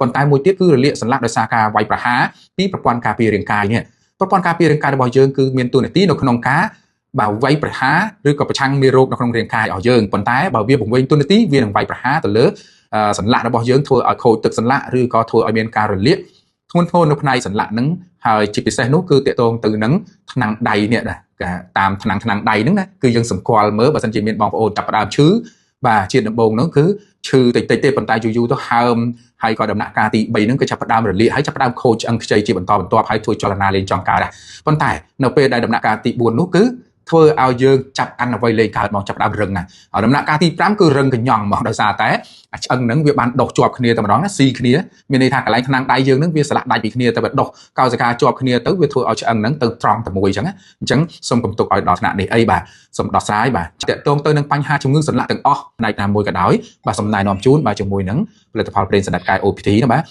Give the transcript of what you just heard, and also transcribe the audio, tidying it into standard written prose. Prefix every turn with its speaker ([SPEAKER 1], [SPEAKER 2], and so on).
[SPEAKER 1] ប៉ុន្តែមួយទៀតគឺរលាកសន្លាក់ដោយសារការវាយប្រហារពីប្រព័ន្ធការពាររាងកាយនេះប្រព័ន្ធការពាររាងកាយរបស់យើងគឺមានតួនាទីនៅក្នុងការបើវាយប្រហារឬក៏ប្រឆាំងមេរោគនៅក្នុងរាងកាយរបស់យើងប៉ុន្តែបើវាបង្វែងតួនាទីវានឹងវាយប្រហារទៅលើសន្លាក់របស់យើងធ្វើឲ្យខូចទឹកសន្លាក់ឬក៏ធ្វើឲ្យមានការរលាកធ្ងន់ធ្ងរនៅផ្នែកសន្លាក់ហ្នឹងហើយជាពិសេសនោះគឺតកតងទៅនឹងថ្នាំងដៃនេះដែរតាមថ្នាំងដៃហ្នឹងណាគឺយើងសម្គាល់មើលបើសិនជាមានបងប្អូនចាប់ផ្ដើមឈឺបាទជាដំបូងនោះគឺឈឺតិចទេប៉ុន្តែយូរទៅហើមហើយក៏ដំណាក់កាលទី3ហ្នឹងគឺចាប់ផ្ដើមរលាកហើយចាប់ផ្ដើមខូចឆ្អឹងខ្ចីជាបន្តបន្ទាប់ហើយធ្វើចលនាលេងចង់កើតដែរប៉ុន្តែនៅពេលដែលដំណាក់កាលទី4នោះគឺធ្វើឲ្យយើងចាប់កាន់អ្វីលេងកើតមកចាប់ផ្ដើមរឹងណាហើយដំណាក់កាលទី5គឺរឹងកញ្ញង់មកដោយសារតែឆ្អឹងហ្នឹងវាបានដុសជាប់គ្នាតែម្ដងណាស៊ីគ្នាមានន័យថាកន្លែងថ្នាំងដៃយើងហ្នឹងវាស្លាក់ដាច់ពីគ្នាតែវាដុសកោសិកាជាប់គ្នាទៅវាធ្វើឲ្យឆ្អឹងហ្នឹងទៅត្រង់តែមួយអញ្ចឹងណាអញ្ចឹងសូមកុំទុកឲ្យដល់ថ្នាក់នេះអីបាទសូមដោះស្រាយបាទតកតងទៅនឹងបញ្ហាជំងឺសន្លាក់ទាំងអស់ផ្នែកណាមួយក៏ដោយបាទសូមណែនាំជូនបាទជាមួយនឹងផលិតផលប្រេងសណ្ដែកកែ OPT ណាបាទ